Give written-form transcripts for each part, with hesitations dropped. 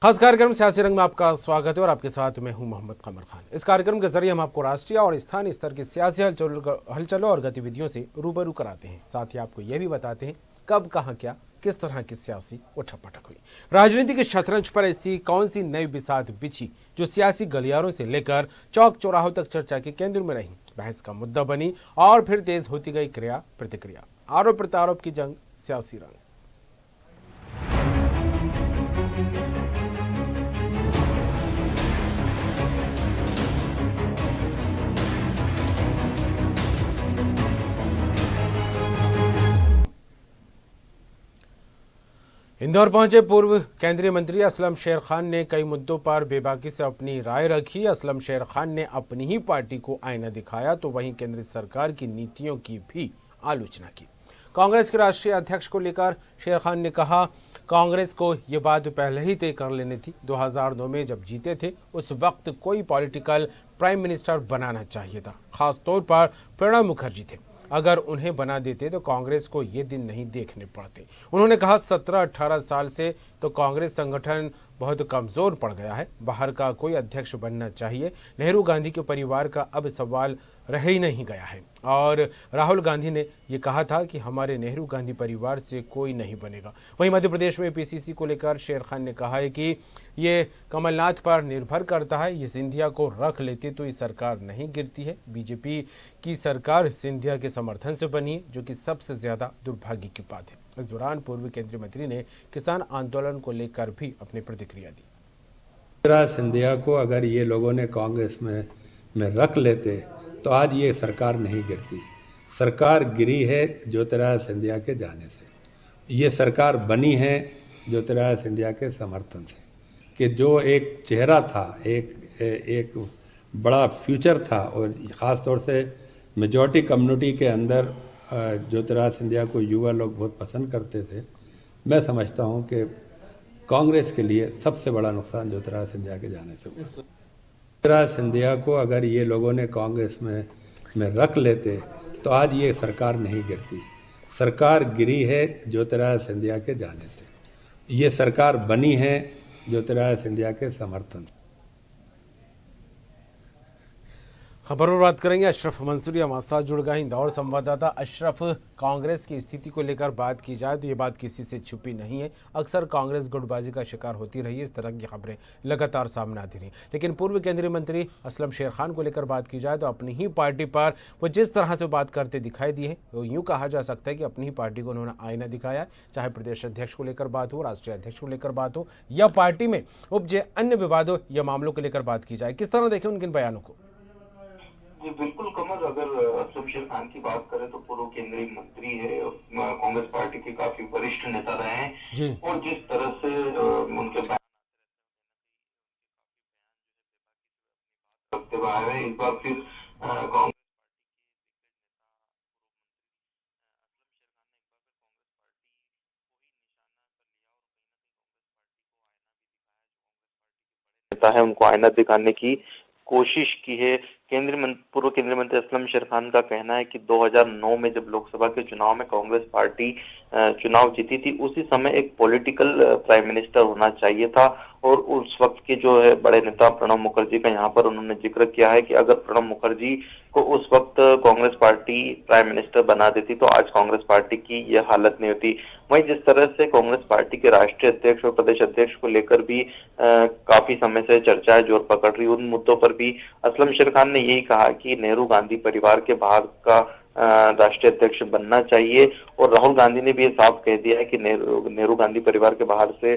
खास कार्यक्रम सियासी रंग में आपका स्वागत है और आपके साथ मैं हूं मोहम्मद कमर खान। इस कार्यक्रम के जरिए हम आपको राष्ट्रीय और स्थानीय स्तर की सियासी हलचलों और गतिविधियों से रूबरू कराते हैं। साथ ही आपको यह भी बताते हैं कब कहां क्या किस तरह की सियासी उठक-पटक हुई। राजनीति के शतरंज पर ऐसी कौन सी नई बिसात बिछी जो सियासी गलियारों से लेकर चौक चौराहों तक चर्चा के केंद्र में रही, बहस का मुद्दा बनी और फिर तेज होती गई क्रिया प्रतिक्रिया, आरोप प्रत्यारोप की जंग, सियासी रंग। इंदौर पहुंचे पूर्व केंद्रीय मंत्री असलम शेर खान ने कई मुद्दों पर बेबाकी से अपनी राय रखी। असलम शेर खान ने अपनी ही पार्टी को आईना दिखाया तो वहीं केंद्र सरकार की नीतियों की भी आलोचना की। कांग्रेस के राष्ट्रीय अध्यक्ष को लेकर शेर खान ने कहा, कांग्रेस को ये बात पहले ही तय कर लेनी थी। 2009 में जब जीते थे उस वक्त कोई पॉलिटिकल प्राइम मिनिस्टर बनाना चाहिए था, खास तौर पर प्रणब मुखर्जी थे। अगर उन्हें बना देते तो कांग्रेस को ये दिन नहीं देखने पड़ते। उन्होंने कहा 17-18 साल से तो कांग्रेस संगठन बहुत कमजोर पड़ गया है, बाहर का कोई अध्यक्ष बनना चाहिए। नेहरू गांधी के परिवार का अब सवाल रह ही नहीं गया है। और राहुल गांधी ने यह कहा था कि हमारे नेहरू गांधी परिवार से कोई नहीं बनेगा। वहीं मध्य प्रदेश में पीसीसी को लेकर शेर खान ने कहा है कि ये कमलनाथ पर निर्भर करता है, ये सिंधिया को रख लेते तो ये सरकार नहीं गिरती है। बीजेपी की सरकार सिंधिया के समर्थन से बनी है, जो कि सबसे ज्यादा दुर्भाग्य की बात है। इस दौरान पूर्व केंद्रीय मंत्री ने किसान आंदोलन को लेकर भी अपनी प्रतिक्रिया दी। ज्योतिरादित्य सिंधिया को अगर ये लोगों ने कांग्रेस में रख लेते तो आज ये सरकार नहीं गिरती। सरकार गिरी है ज्योतिरादित्य सिंधिया के जाने से। ये सरकार बनी है ज्योतिरादित्य सिंधिया के समर्थन से, कि जो एक चेहरा था, एक बड़ा फ्यूचर था और ख़ास तौर से मेजॉरिटी कम्युनिटी के अंदर ज्योतिरादित्य सिंधिया को युवा लोग बहुत पसंद करते थे। मैं समझता हूँ कि कांग्रेस के लिए सबसे बड़ा नुकसान ज्योतिरादित्य सिंधिया के जाने से हुआ। ज्योतिरादित्य सिंधिया को अगर ये लोगों ने कांग्रेस में रख लेते तो आज ये सरकार नहीं गिरती। सरकार गिरी है ज्योतिरादित्य सिंधिया के जाने से। ये सरकार बनी है ज्योतिरादित्य सिंधिया के समर्थन से। खबर पर बात करेंगे। अशरफ मंसूरी हमारे साथ जुड़ गए, इंदौर संवाददाता। अशरफ, कांग्रेस की स्थिति को लेकर बात की जाए तो ये बात किसी से छुपी नहीं है। अक्सर कांग्रेस गुटबाजी का शिकार होती रही है, इस तरह की खबरें लगातार सामने आती रही। लेकिन पूर्व केंद्रीय मंत्री असलम शेर खान को लेकर बात की जाए तो अपनी ही पार्टी पर वो जिस तरह से बात करते दिखाई दिए है, वो यूँ कहा जा सकता है कि अपनी ही पार्टी को उन्होंने आईना दिखाया है। चाहे प्रदेश अध्यक्ष को लेकर बात हो, राष्ट्रीय अध्यक्ष को लेकर बात हो या पार्टी में उपजे अन्य विवादों या मामलों को लेकर बात की जाए, किस तरह देखें उनके बयानों को? जी बिल्कुल कमर, अगर असलम शेर खान की बात करें तो पूर्व केंद्रीय मंत्री है, कांग्रेस पार्टी के काफी वरिष्ठ नेता रहे हैं और जिस तरह से उनके बयान रखते हुए आए हैं, इस बार फिर कांग्रेस नेता है, उनको आईना दिखाने की कोशिश की है। पूर्व केंद्रीय मंत्री असलम शेर खान का कहना है कि 2009 में जब लोकसभा के चुनाव में कांग्रेस पार्टी चुनाव जीती थी, उसी समय एक पॉलिटिकल प्राइम मिनिस्टर होना चाहिए था और उस वक्त के जो है बड़े नेता प्रणब मुखर्जी का यहाँ पर उन्होंने जिक्र किया है कि अगर प्रणब मुखर्जी को उस वक्त कांग्रेस पार्टी प्राइम मिनिस्टर बना देती तो आज कांग्रेस पार्टी की यह हालत नहीं होती। वहीं जिस तरह से कांग्रेस पार्टी के राष्ट्रीय अध्यक्ष और प्रदेश अध्यक्ष को लेकर भी काफी समय से चर्चाएं जोर पकड़ रही, उन मुद्दों पर भी असलम शेर खान ने यही कहा कि नेहरू गांधी परिवार के बाहर का राष्ट्रीय अध्यक्ष बनना चाहिए और राहुल गांधी ने भी ये साफ कह दिया है कि नेहरू गांधी परिवार के बाहर से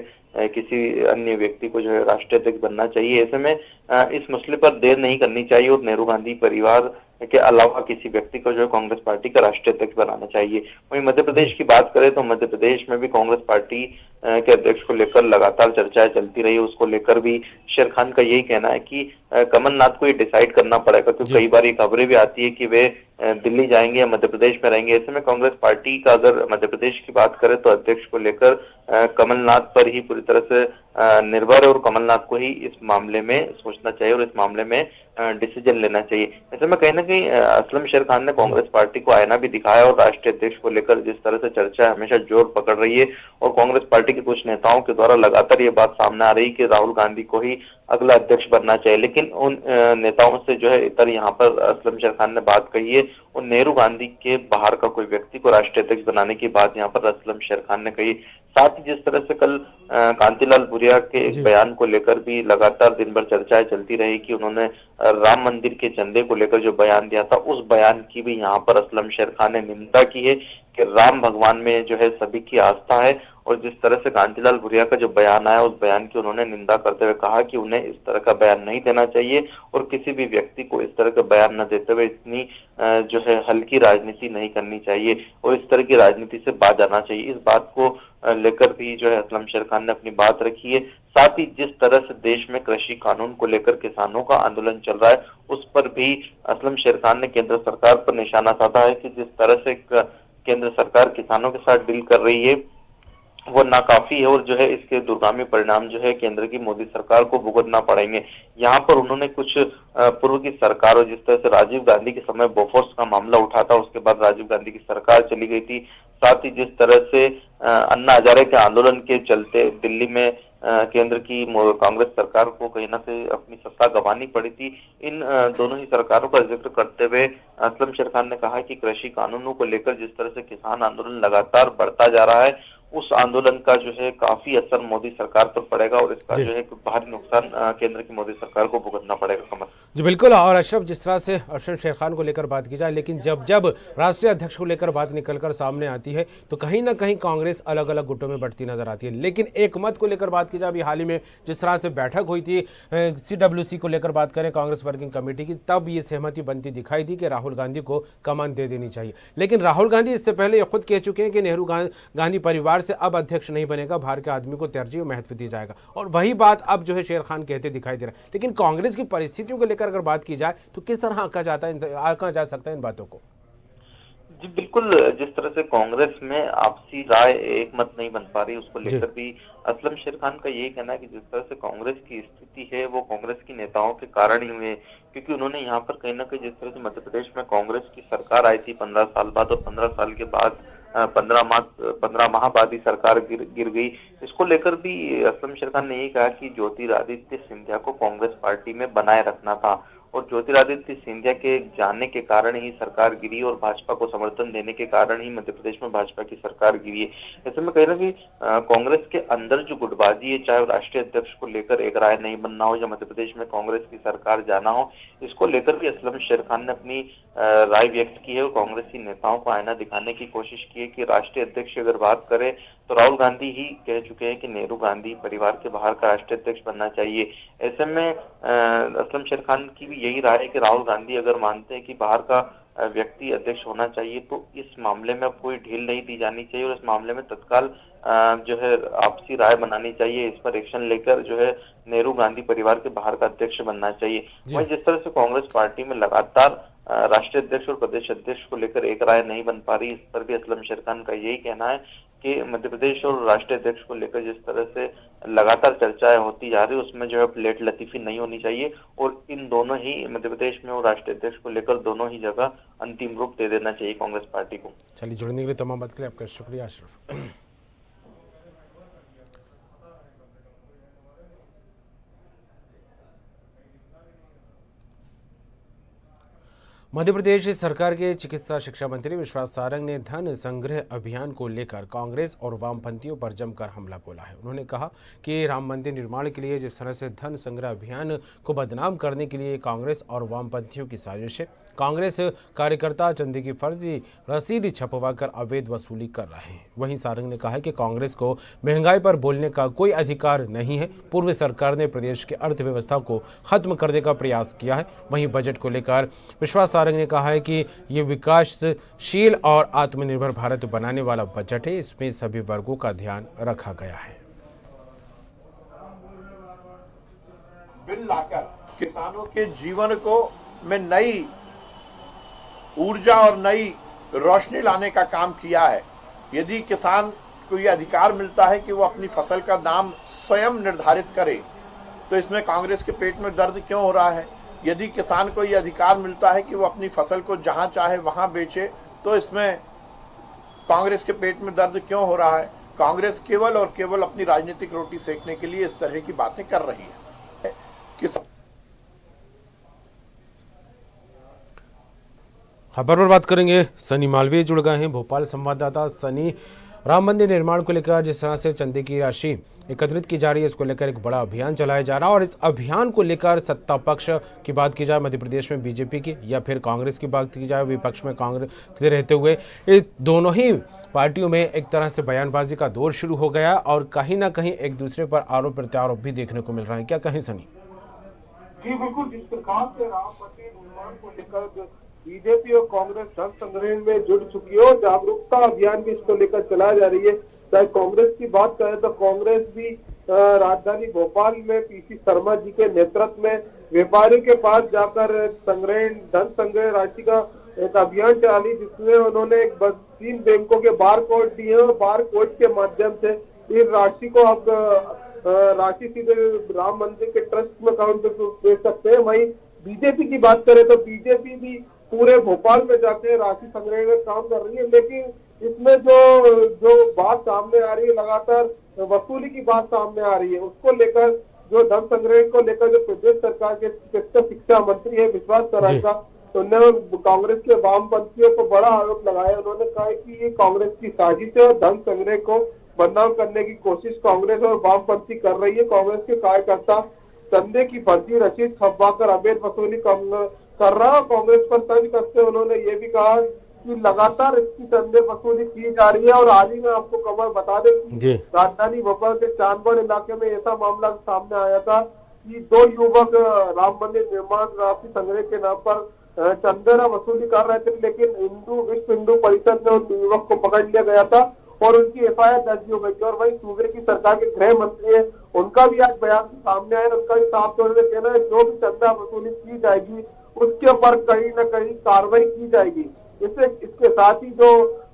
किसी अन्य व्यक्ति को जो है राष्ट्रीय अध्यक्ष बनना चाहिए। ऐसे में इस मसले पर देर नहीं करनी चाहिए और नेहरू गांधी परिवार के अलावा किसी व्यक्ति को जो है कांग्रेस पार्टी का राष्ट्रीय अध्यक्ष बनाना चाहिए। वहीं मध्य प्रदेश की बात करें तो मध्य प्रदेश में भी कांग्रेस पार्टी के अध्यक्ष को लेकर लगातार चर्चाएं चलती रही। उसको लेकर भी शेर खान का यही कहना है कि कमलनाथ को ये डिसाइड करना पड़ेगा, क्योंकि कई बार ये खबरें भी आती है कि वे दिल्ली जाएंगे या मध्य प्रदेश में रहेंगे। ऐसे में कांग्रेस पार्टी का अगर मध्य प्रदेश की बात करें तो अध्यक्ष को लेकर कमलनाथ पर ही पूरी पूरी तरह से निर्भर है और कमलनाथ को ही इस मामले में सोचना चाहिए और इस मामले में डिसीजन लेना चाहिए। ऐसे में कहीं ना कहीं असलम शेर खान ने कांग्रेस पार्टी को आईना भी दिखाया और राष्ट्रीय अध्यक्ष को लेकर जिस तरह से चर्चा हमेशा जोर पकड़ रही है और कांग्रेस पार्टी के कुछ नेताओं के द्वारा लगातार ये बात सामने आ रही है कि राहुल गांधी को ही अगला अध्यक्ष बनना चाहिए, लेकिन उन नेताओं से जो है इतर यहाँ पर असलम शेर खान ने बात कही है और नेहरू गांधी के बाहर का कोई व्यक्ति को राष्ट्रीय अध्यक्ष बनाने की बात यहाँ पर असलम शेर खान ने कही। साथ ही जिस तरह से कल कांतिलाल भूरिया के एक बयान को लेकर भी लगातार दिन भर चर्चाएं चलती रही कि उन्होंने राम मंदिर के चंदे को लेकर जो बयान दिया था, उस बयान की भी यहाँ पर असलम शेर खान ने निंदा की है कि राम भगवान में जो है सभी की आस्था है। और जिस तरह से कांतिलाल भूरिया का जो बयान आया, उस बयान की उन्होंने निंदा करते हुए कहा कि उन्हें इस तरह का बयान नहीं देना चाहिए और किसी भी व्यक्ति को इस तरह का बयान न देते हुए इतनी जो है हल्की राजनीति नहीं करनी चाहिए और इस तरह की राजनीति से बाज आना चाहिए। इस बात को लेकर भी जो है असलम शेर खान ने अपनी बात रखी है। साथ ही जिस तरह से देश में कृषि कानून को लेकर किसानों का आंदोलन चल रहा है, उस पर भी असलम शेर खान ने केंद्र सरकार पर निशाना साधा है कि जिस तरह से केंद्र सरकार किसानों के साथ डील कर रही है वो नाकाफी है और जो है इसके दूरगामी परिणाम जो है केंद्र की मोदी सरकार को भुगतना पड़ेंगे। यहाँ पर उन्होंने कुछ पूर्व की सरकारों, जिस तरह से राजीव गांधी के समय बोफोर्स का मामला उठा था, उसके बाद राजीव गांधी की सरकार चली गई थी। साथ ही जिस तरह से अन्ना हजारे के आंदोलन के चलते दिल्ली में केंद्र की कांग्रेस सरकार को कहीं ना कहीं अपनी सत्ता गंवानी पड़ी थी। इन दोनों ही सरकारों का जिक्र करते हुए असलम शेर खान ने कहा कि कृषि कानूनों को लेकर जिस तरह से किसान आंदोलन लगातार बढ़ता जा रहा है, उस आंदोलन का जो है काफी असर मोदी सरकार पर पड़ेगा और इसका जो है भारी नुकसान केंद्र की मोदी सरकार को भुगतना पड़ेगा। कमल जी बिल्कुल। और अशरफ, जिस तरह से असलम शेर खान को लेकर बात की जाए, लेकिन जब राष्ट्रीय अध्यक्ष को लेकर बात निकलकर सामने आती है तो कहीं ना कहीं कांग्रेस अलग अलग गुटों में बढ़ती नजर आती है। लेकिन एक मत को लेकर बात की जाए, अभी हाल ही में जिस तरह से बैठक हुई थी CWC को लेकर बात करें कांग्रेस वर्किंग कमेटी की, तब ये सहमति बनती दिखाई दी कि राहुल गांधी को कमान दे देनी चाहिए। लेकिन राहुल गांधी इससे पहले ये खुद कह चुके हैं कि नेहरू गांधी परिवार से अब अध्यक्ष नहीं बनेगा, बाहर के आदमी को तरजीह महत्व दी जाएगा। और वही बात अब जो है शेर खान कहते दिखाई दे रहा है। लेकिन कांग्रेस की परिस्थितियों को लेकर अगर बात की जाए तो किस तरह आंका जा सकता है इन बातों को? जी बिल्कुल, जिस तरह से कांग्रेस में आपसी राय एक मत नहीं बन पा रही, उसको लेकर भी असलम शेर खान का यही कहना है कि जिस तरह से कांग्रेस की स्थिति है वो कांग्रेस की नेताओं के कारण ही हुई है, क्योंकि उन्होंने यहाँ पर कहीं ना कहीं जिस तरह से मध्य प्रदेश में कांग्रेस की सरकार आई थी 15 साल बाद और 15 साल के बाद 15 माह बाद ही सरकार गिर गई। इसको लेकर भी असलम शेर खान ने यही कहा कि ज्योतिरादित्य सिंधिया को कांग्रेस पार्टी में बनाए रखना था और ज्योतिरादित्य सिंधिया के जाने के कारण ही सरकार गिरी और भाजपा को समर्थन देने के कारण ही मध्य प्रदेश में भाजपा की सरकार गिरी है। ऐसे में कहीं ना कहीं कांग्रेस के अंदर जो गुटबाजी है, चाहे राष्ट्रीय अध्यक्ष को लेकर एक राय नहीं बनना हो या मध्य प्रदेश में कांग्रेस की सरकार जाना हो, इसको लेकर भी असलम शेर खान ने अपनी राय व्यक्त की है और कांग्रेसी नेताओं को आईना दिखाने की कोशिश की है कि राष्ट्रीय अध्यक्ष की अगर बात करें तो राहुल गांधी ही कह चुके हैं कि नेहरू गांधी परिवार के बाहर का राष्ट्रीय अध्यक्ष बनना चाहिए। ऐसे में असलम शेर खान की भी यही राय है कि राहुल गांधी अगर मानते हैं कि बाहर का व्यक्ति अध्यक्ष होना चाहिए तो इस मामले में अब कोई ढील नहीं दी जानी चाहिए और इस मामले में तत्काल जो है आपसी राय बनानी चाहिए, इस पर एक्शन लेकर जो है नेहरू गांधी परिवार के बाहर का अध्यक्ष बनना चाहिए। वहीं जिस तरह से कांग्रेस पार्टी में लगातार राष्ट्रीय अध्यक्ष और प्रदेश अध्यक्ष को लेकर एक राय नहीं बन पा रही, इस पर भी असलम शेर खान का यही कहना है कि मध्य प्रदेश और राष्ट्रीय अध्यक्ष को लेकर जिस तरह से लगातार चर्चाएं होती जा रही है उसमें जो है प्लेट लतीफी नहीं होनी चाहिए और इन दोनों ही मध्य प्रदेश में और राष्ट्रीय अध्यक्ष को लेकर दोनों ही जगह अंतिम रूप दे देना चाहिए कांग्रेस पार्टी को। चलिए, जुड़ने के लिए तमाम बात के लिए आपका शुक्रिया अशरफ। मध्य प्रदेश सरकार के चिकित्सा शिक्षा मंत्री विश्वास सारंग ने धन संग्रह अभियान को लेकर कांग्रेस और वामपंथियों पर जमकर हमला बोला है। उन्होंने कहा कि राम मंदिर निर्माण के लिए जिस तरह से धन संग्रह अभियान को बदनाम करने के लिए कांग्रेस और वामपंथियों की साजिश है, कांग्रेस कार्यकर्ता चंदे की फर्जी रसीद छपवाकर अवैध वसूली कर रहे हैं। वहीं सारंग ने कहा कि कांग्रेस को महंगाई पर बोलने का कोई अधिकार नहीं है। पूर्व सरकार ने प्रदेश की अर्थव्यवस्था को खत्म करने का प्रयास किया है। वहीं बजट को लेकर विश्वास सारंग ने कहा है कि ये विकासशील और आत्मनिर्भर भारत बनाने वाला बजट है, इसमें सभी वर्गों का ध्यान रखा गया है। बिल लाकर किसानों के जीवन को में नई ऊर्जा और नई रोशनी लाने का काम किया है। यदि किसान को ये अधिकार मिलता है कि वो अपनी फसल का दाम स्वयं निर्धारित करे, तो इसमें कांग्रेस के पेट में दर्द क्यों हो रहा है? यदि किसान को ये अधिकार मिलता है कि वो अपनी फसल को जहां चाहे वहां बेचे, तो इसमें कांग्रेस के पेट में दर्द क्यों हो रहा है? कांग्रेस केवल और केवल अपनी राजनीतिक रोटी सेकने के लिए इस तरह की बातें कर रही है। खबर पर बात करेंगे, सनी मालवीय जुड़ गए हैं, भोपाल संवाददाता। सनी, राम मंदिर निर्माण को लेकर जिस तरह से चंदे की राशि एकत्रित की जा रही है, इसको लेकर एक बड़ा अभियान चलाया जा रहा है, और इस अभियान को लेकर सत्ता पक्ष की बात की जाए मध्य प्रदेश में बीजेपी की, या फिर कांग्रेस की बात की जाए विपक्ष में कांग्रेस के रहते हुए, ये दोनों ही पार्टियों में एक तरह से बयानबाजी का दौर शुरू हो गया और कहीं ना कहीं एक दूसरे पर आरोप प्रत्यारोप भी देखने को मिल रहा है। क्या कहें सनी? जी बिल्कुल, जिस प्रकार से राम मंदिर निर्माण को लेकर बीजेपी और कांग्रेस धन संग्रह में जुड़ चुकी है और जागरूकता अभियान भी इसको लेकर चलाई जा रही है। चाहे कांग्रेस की बात करें तो कांग्रेस भी राजधानी भोपाल में पीसी शर्मा जी के नेतृत्व में व्यापारियों के पास जाकर धन संग्रह राशि का एक अभियान चला, जिसमें उन्होंने 3 बैंकों के बार कोड दिए और बार कोड के माध्यम से इस राशि को अब राशि सीधे राम मंदिर के ट्रस्ट में अकाउंट में दे सकते हैं। वहीं बीजेपी की बात करें तो बीजेपी भी पूरे भोपाल में जाके राशि संग्रह में काम कर रही है, लेकिन इसमें जो बात सामने आ रही है, लगातार वसूली की बात सामने आ रही है, उसको लेकर जो धन संग्रह को लेकर जो प्रदेश सरकार के चिकित्सा शिक्षा मंत्री है विश्वास सराय, उन्होंने कांग्रेस के वामपंथियों को बड़ा आरोप लगाया। उन्होंने कहा कि ये कांग्रेस की साजिश है और धन संग्रह को बदनाम करने की कोशिश कांग्रेस और वामपंथी कर रही है। कांग्रेस के कार्यकर्ता चंदे की फर्जी रसीद छपवाकर अवैध वसूली कर रहा है। कांग्रेस पर तंज कसते उन्होंने ये भी कहा कि लगातार इसकी चंदे वसूली की जा रही है। और हाल ही में आपको खबर बता दें कि राजधानी भोपाल के चांदगढ़ इलाके में ऐसा मामला सामने आया था कि 2 युवक राम मंदिर निर्माण राशि संग्रह के नाम पर चंदा वसूली कर रहे थे, लेकिन विश्व हिंदू परिषद ने उन युवक को पकड़ लिया गया था और उनकी एफआईआर दर्ज हो गई थी। और वही सूबे की सरकार के गृह मंत्री है, उनका भी आज बयान सामने आया, उनका भी साफ तौर पर कहना है जो भी चंदा वसूली की जाएगी उसके ऊपर कहीं न कहीं कार्रवाई की जाएगी। इसके साथ ही जो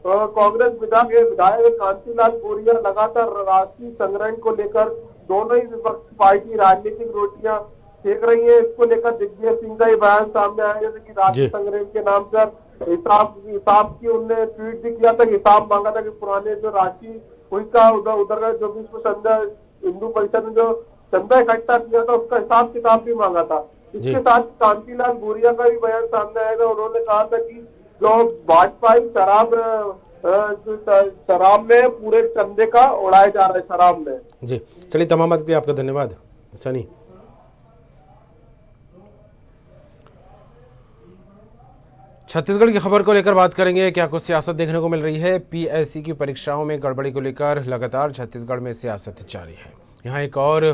कांग्रेस विधायक कांतिलाल भूरिया लगातार राशि संग्रहण को लेकर दोनों ही विपक्ष पार्टी राजनीतिक रोटियां सेक रही है, इसको लेकर दिग्विजय सिंह का ही बयान सामने आया, जैसे कि राशि संग्रहण के नाम पर हिसाब की उनने ट्वीट भी किया था, हिसाब मांगा था कि पुराने जो राशि हुई का उधर का जो विश्व हिंदू परिषद ने जो चंदा इकट्ठा किया था उसका हिसाब किताब भी मांगा था। इसके साथ कांतिलाल भूरिया का भी बयान सामने आएगा। उन्होंने कहा था कि जो भाजपाई शराब में पूरे चंदे का उड़ाया जा रहा है शराब में। जी चलिए, तमाम बात के लिए आपका धन्यवाद सनी। छत्तीसगढ़ की खबर को लेकर बात करेंगे, क्या कुछ सियासत देखने को मिल रही है। पीएससी की परीक्षाओं में गड़बड़ी को लेकर लगातार छत्तीसगढ़ में सियासत जारी है। यहाँ एक और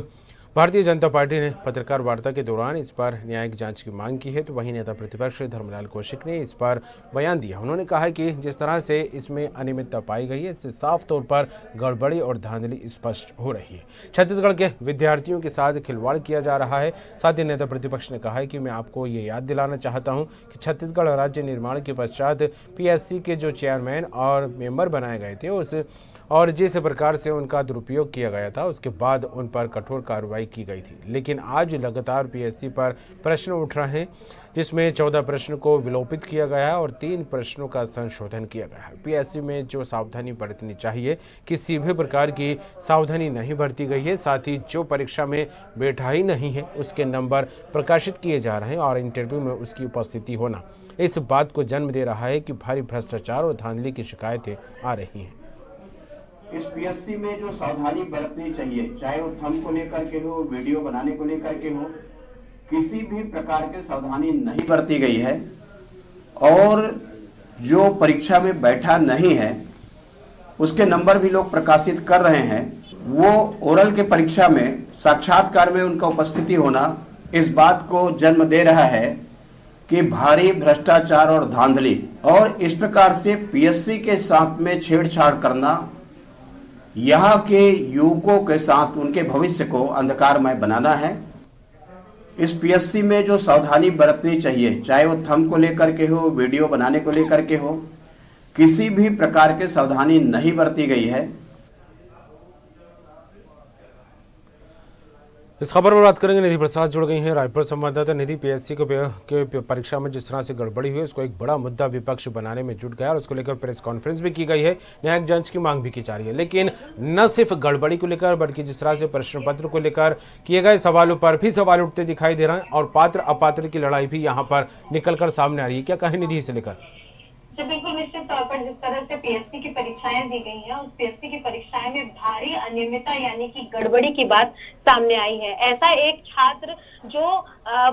भारतीय जनता पार्टी ने पत्रकार वार्ता के दौरान इस पर न्यायिक जांच की मांग की है, तो वहीं नेता प्रतिपक्ष धर्मलाल कौशिक ने इस पर बयान दिया। उन्होंने कहा कि जिस तरह से इसमें अनियमितता पाई गई है, इससे साफ तौर पर गड़बड़ी और धांधली स्पष्ट हो रही है। छत्तीसगढ़ के विद्यार्थियों के साथ खिलवाड़ किया जा रहा है। साथ ही नेता प्रतिपक्ष ने कहा है कि मैं आपको ये याद दिलाना चाहता हूँ कि छत्तीसगढ़ राज्य निर्माण के पश्चात पीएससी के जो चेयरमैन और मेंबर बनाए गए थे और जिस प्रकार से उनका दुरुपयोग किया गया था, उसके बाद उन पर कठोर कार्रवाई की गई थी। लेकिन आज लगातार पीएससी पर प्रश्न उठ रहे हैं, जिसमें 14 प्रश्न को विलोपित किया गया है और 3 प्रश्नों का संशोधन किया गया है। पीएससी में जो सावधानी बरतनी चाहिए, किसी भी प्रकार की सावधानी नहीं बरती गई है। साथ ही जो परीक्षा में बैठा ही नहीं है, उसके नंबर प्रकाशित किए जा रहे हैं और इंटरव्यू में उसकी उपस्थिति होना इस बात को जन्म दे रहा है कि भारी भ्रष्टाचार और धांधली की शिकायतें आ रही हैं। इस पीएससी में जो सावधानी बरतनी चाहिए, चाहे वो थंब को लेकर के हो, वीडियो बनाने को लेकर के हो, किसी भी प्रकार की सावधानी नहीं बरती गई है। और जो परीक्षा में बैठा नहीं है उसके नंबर भी लोग प्रकाशित कर रहे हैं। वो ओरल के परीक्षा में, साक्षात्कार में उनका उपस्थिति होना इस बात को जन्म दे रहा है कि भारी भ्रष्टाचार और धांधली, और इस प्रकार से पीएससी के साथ में छेड़छाड़ करना यहाँ के युवकों के साथ उनके भविष्य को अंधकारमय बनाना है। इस पीएससी में जो सावधानी बरतनी चाहिए, चाहे वो थंब को लेकर के हो, वीडियो बनाने को लेकर के हो, किसी भी प्रकार की सावधानी नहीं बरती गई है। इस खबर पर बात करेंगे। निधि प्रसाद जुड़ गई हैं रायपुर संवाददाता। निधि, पीएससी के परीक्षा में जिस तरह से गड़बड़ी हुई उसको एक बड़ा मुद्दा विपक्ष बनाने में जुट गया और उसको लेकर प्रेस कॉन्फ्रेंस भी की गई है, न्यायिक जांच की मांग भी की जा रही है। लेकिन न सिर्फ गड़बड़ी को लेकर बल्कि जिस तरह से प्रश्न पत्र को लेकर किए गए सवालों पर भी सवाल उठते दिखाई दे रहे हैं और पात्र अपात्र की लड़ाई भी यहाँ पर निकलकर सामने आ रही है। क्या कहें निधि इसे लेकर? जी बिल्कुल, निश्चित तौर पर जिस तरह से पीएससी की परीक्षाएं दी गई हैं, उस पीएससी की परीक्षाएं में भारी अनियमितता यानी कि गड़बड़ी की बात सामने आई है। ऐसा एक छात्र जो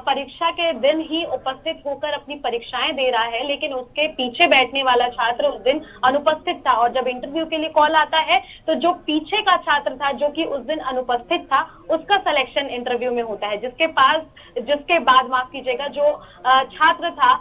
परीक्षा के दिन ही उपस्थित होकर अपनी परीक्षाएं दे रहा है, लेकिन उसके पीछे बैठने वाला छात्र उस दिन अनुपस्थित था और जब इंटरव्यू के लिए कॉल आता है तो जो पीछे का छात्र था जो कि उस दिन अनुपस्थित था उसका सिलेक्शन इंटरव्यू में होता है, जिसके बाद माफ कीजिएगा जो छात्र था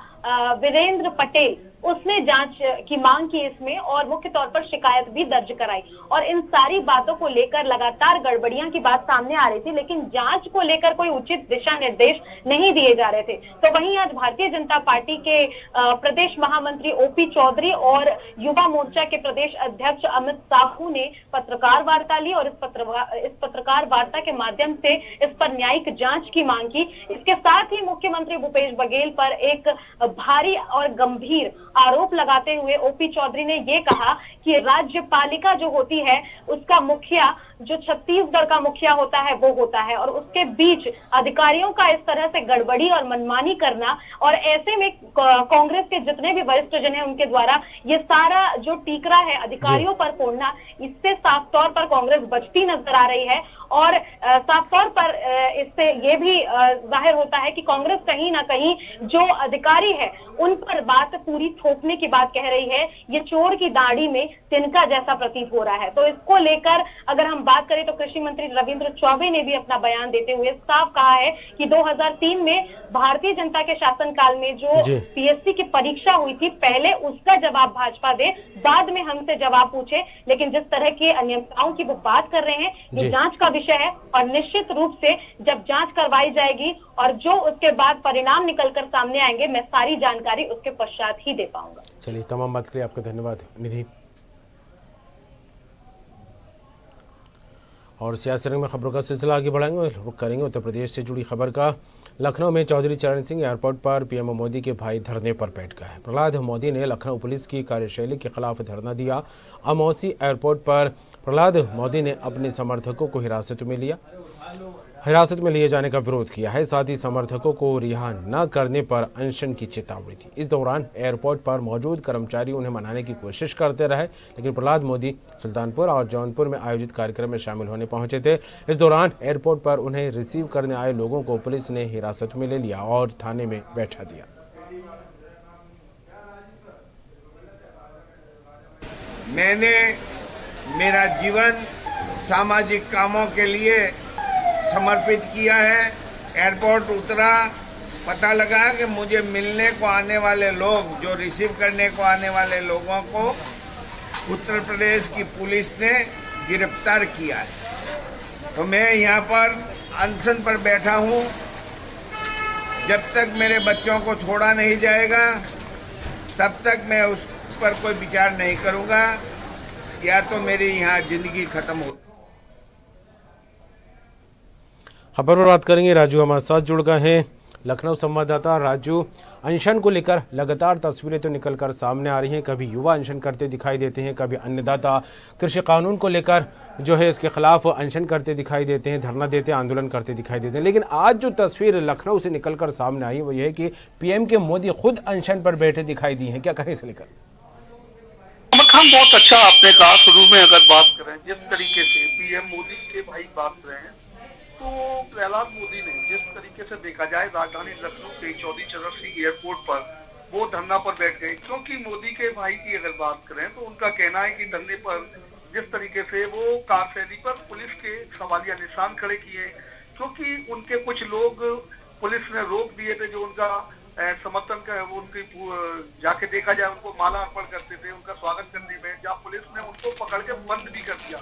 वीरेंद्र पटेल, उसने जांच की मांग की इसमें और मुख्य तौर पर शिकायत भी दर्ज कराई और इन सारी बातों को लेकर लगातार गड़बड़ियां की बात सामने आ रही थी, लेकिन जांच को लेकर कोई उचित दिशा निर्देश नहीं दिए जा रहे थे। तो वहीं आज भारतीय जनता पार्टी के प्रदेश महामंत्री ओपी चौधरी और युवा मोर्चा के प्रदेश अध्यक्ष अमित साहू ने पत्रकार वार्ता ली और इस पत्रकार वार्ता के माध्यम से इस पर न्यायिक जांच की मांग की। इसके साथ ही मुख्यमंत्री भूपेश बघेल पर एक भारी और गंभीर आरोप लगाते हुए ओपी चौधरी ने ये कहा कि राज्यपालिका जो होती है उसका मुखिया जो छत्तीसगढ़ का मुखिया होता है वो होता है और उसके बीच अधिकारियों का इस तरह से गड़बड़ी और मनमानी करना और ऐसे में कांग्रेस के जितने भी वरिष्ठ जन हैं उनके द्वारा ये सारा जो टीकरा है अधिकारियों पर फोड़ना, इससे साफ तौर पर कांग्रेस बचती नजर आ रही है और साफ तौर पर इससे ये भी जाहिर होता है कि कांग्रेस कहीं ना कहीं जो अधिकारी है उन पर बात पूरी थोपने की बात कह रही है। ये चोर की दाढ़ी में तिनका जैसा प्रतीत हो रहा है। तो इसको लेकर अगर हम बात करें तो कृषि मंत्री रविंद्र चौबे ने भी अपना बयान देते हुए साफ कहा है कि 2003 में भारतीय जनता के शासनकाल में जो पीएससी की परीक्षा हुई थी, पहले उसका जवाब भाजपा दे, बाद में हमसे जवाब पूछे। लेकिन जिस तरह की अनियमितताओं की वो बात कर रहे हैं ये जांच का विषय है और निश्चित रूप से जब जांच करवाई जाएगी और जो उसके बाद परिणाम निकलकर सामने आएंगे मैं सारी जानकारी उसके पश्चात ही दे पाऊंगा। चलिए, तमाम बात के लिए आपका धन्यवाद निधि। और सियासी रंग में खबरों का सिलसिला आगे बढ़ाएंगे और रुख करेंगे उत्तर प्रदेश से जुड़ी खबर का। लखनऊ में चौधरी चरण सिंह एयरपोर्ट पर पीएम मोदी के भाई धरने पर बैठ गए। प्रहलाद मोदी ने लखनऊ पुलिस की कार्यशैली के खिलाफ धरना दिया। अमौसी एयरपोर्ट पर प्रहलाद मोदी ने अपने समर्थकों को हिरासत में लिए जाने का विरोध किया है। साथ ही समर्थकों को रिहा न करने पर अनशन की चेतावनी दी। इस दौरान एयरपोर्ट पर मौजूद कर्मचारी उन्हें मनाने की कोशिश करते रहे, लेकिन प्रहलाद मोदी सुल्तानपुर और जौनपुर में आयोजित कार्यक्रम में शामिल होने पहुंचे थे। इस दौरान एयरपोर्ट पर उन्हें रिसीव करने आए लोगों को पुलिस ने हिरासत में ले लिया और थाने में बैठा दिया। मैंने मेरा जीवन सामाजिक कामों के लिए समर्पित किया है। एयरपोर्ट उतरा, पता लगा कि मुझे मिलने को आने वाले लोग, जो रिसीव करने को आने वाले लोगों को उत्तर प्रदेश की पुलिस ने गिरफ्तार किया है। तो मैं यहाँ पर अनशन पर बैठा हूँ। जब तक मेरे बच्चों को छोड़ा नहीं जाएगा तब तक मैं उस पर कोई विचार नहीं करूँगा, या तो मेरी यहाँ जिंदगी खत्म हो। खबर पर बात करेंगे। राजू हमारे साथ जुड़ गए हैं, लखनऊ संवाददाता। राजू, अनशन को लेकर लगातार तस्वीरें तो निकलकर सामने आ रही हैं। कभी युवा अनशन करते दिखाई देते हैं, कभी अन्नदाता कृषि कानून को लेकर जो है इसके खिलाफ अनशन करते दिखाई देते हैं, धरना देते हैं, आंदोलन करते दिखाई देते हैं। लेकिन आज जो तस्वीर लखनऊ से निकलकर सामने आई वो ये है कि पीएम के मोदी खुद अनशन पर बैठे दिखाई दी हैं। क्या कहें इसे लेकर? बहुत अच्छा आपने कहा। शुरू में अगर बात करें जिस तरीके से पीएम मोदी के भाई बात रहे हैं, तो प्रहलाद मोदी ने जिस तरीके से देखा जाए राजधानी लखनऊ के चौधरी चरण सिंह एयरपोर्ट पर वो धरना पर बैठ गए, क्योंकि मोदी के भाई की अगर बात करें तो उनका कहना है कि धरने पर जिस तरीके से वो कार्यशैली पर पुलिस के सवालिया निशान खड़े किए, क्योंकि उनके कुछ लोग पुलिस ने रोक दिए थे जो उनका समर्थन का उनकी जाके देखा जाए उनको माला अर्पण करते थे, उनका स्वागत करने में, जहाँ पुलिस ने उनको पकड़ के बंद भी कर दिया।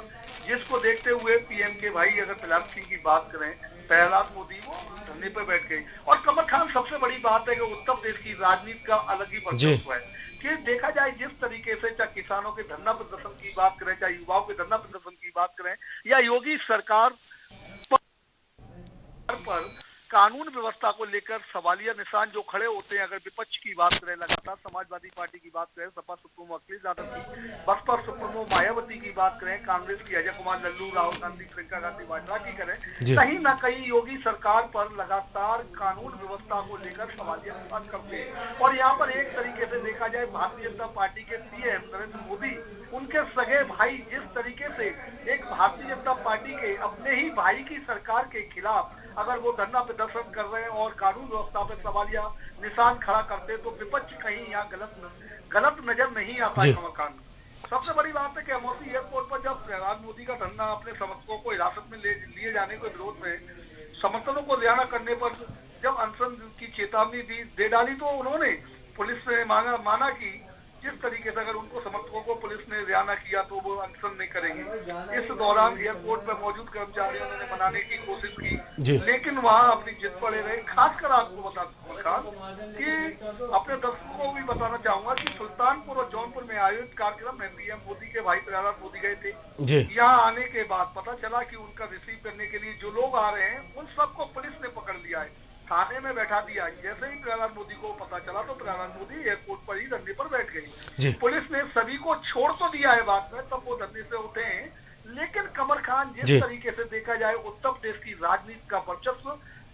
जिसको देखते हुए पीएम के भाई अगर प्रहलाद सिंह की बात करें, प्रहलाद मोदी वो धरने पर बैठ गए। और कमर खान, सबसे बड़ी बात है कि उत्तर प्रदेश की राजनीति का अलग ही वर्चस्व है कि देखा जाए जिस तरीके से चाहे किसानों के धरना प्रदर्शन की बात करें, चाहे युवाओं के धरना प्रदर्शन की बात करें, या योगी सरकार पर कानून व्यवस्था को लेकर सवालिया निशान जो खड़े होते हैं, अगर विपक्ष की बात करें, लगातार समाजवादी पार्टी की बात करें, सपा सुप्रीमो अखिलेश यादव की, बसपा सुप्रीमो मायावती की बात करें, कांग्रेस की अजय कुमार लल्लू, राहुल गांधी, प्रियंका गांधी वाड्रा की करें, कहीं न कहीं योगी सरकार पर लगातार कानून व्यवस्था को लेकर सवालिया निशान करते हैं। और यहाँ पर एक तरीके से देखा जाए, भारतीय जनता पार्टी के पीएम नरेंद्र मोदी, उनके सगे भाई जिस तरीके से एक भारतीय जनता पार्टी के अपने ही भाई की सरकार के खिलाफ अगर वो धरना प्रदर्शन कर रहे हैं और कानून व्यवस्था पे सवालिया निशान खड़ा करते हैं, तो विपक्ष कहीं यहाँ गलत नजर नहीं आता है कमल खान। सबसे बड़ी बात है कि अमौसी एयरपोर्ट पर जब प्रहलाद मोदी का धरना अपने समर्थकों को हिरासत में लिए जाने के विरोध में समर्थकों को रिहा करने पर जब अनशन की चेतावनी दे डाली, तो उन्होंने पुलिस ने माना कि जिस तरीके से अगर उनको समर्थकों को पुलिस ने रिहा न किया तो वो अनशन नहीं करेंगे। इस दौरान एयरपोर्ट पर मौजूद कर्मचारियों ने मनाने की कोशिश की, लेकिन वहां अपनी जिद पड़े रहे। खासकर आपको बता कि अपने दर्शकों को भी बताना चाहूंगा कि सुल्तानपुर और जौनपुर में आयोजित कार्यक्रम में पीएम मोदी के भाई प्रहलाद मोदी गए थे। यहाँ आने के बाद पता चला कि उनका रिसीव करने के लिए जो लोग आ रहे हैं उन सबको पुलिस ने पकड़ लिया है, थाने में बैठा दिया। जैसे ही प्रहलाद मोदी को पता चला तो प्रहलाद मोदी एयरपोर्ट पर ही धरने पर बैठ गई। पुलिस ने सभी को छोड़ तो दिया है बाद में, तब वो धरने से उठे हैं। लेकिन कमल खान जिस तरीके से देखा जाए उत्तर प्रदेश की राजनीति का वर्चस्व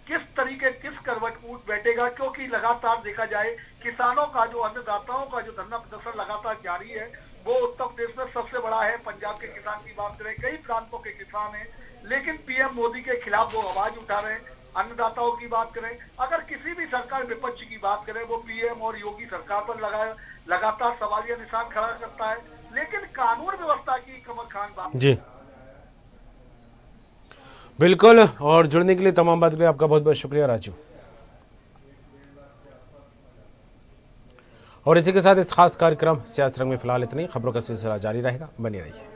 किस करवट उठ बैठेगा, क्योंकि लगातार देखा जाए किसानों का जो अन्नदाताओं का जो धरना प्रदर्शन लगातार जारी है, वो उत्तर प्रदेश में सबसे बड़ा है। पंजाब के किसान की बात करें, कई प्रांतों के किसान हैं, लेकिन पीएम मोदी के खिलाफ वो आवाज उठा रहे हैं। अन्नदाताओं की बात करें, अगर किसी भी सरकार विपक्ष की बात करें, वो पीएम और योगी सरकार पर लगातार सवालिया निशान खड़ा करता है। लेकिन कानून व्यवस्था की कमल खान बात जी बिल्कुल। और जुड़ने के लिए तमाम बात के लिए आपका बहुत बहुत शुक्रिया राजू। और इसी के साथ इस खास कार्यक्रम सियासत रंग में फिलहाल इतनी खबरों का सिलसिला जारी रहेगा, बने रहिए।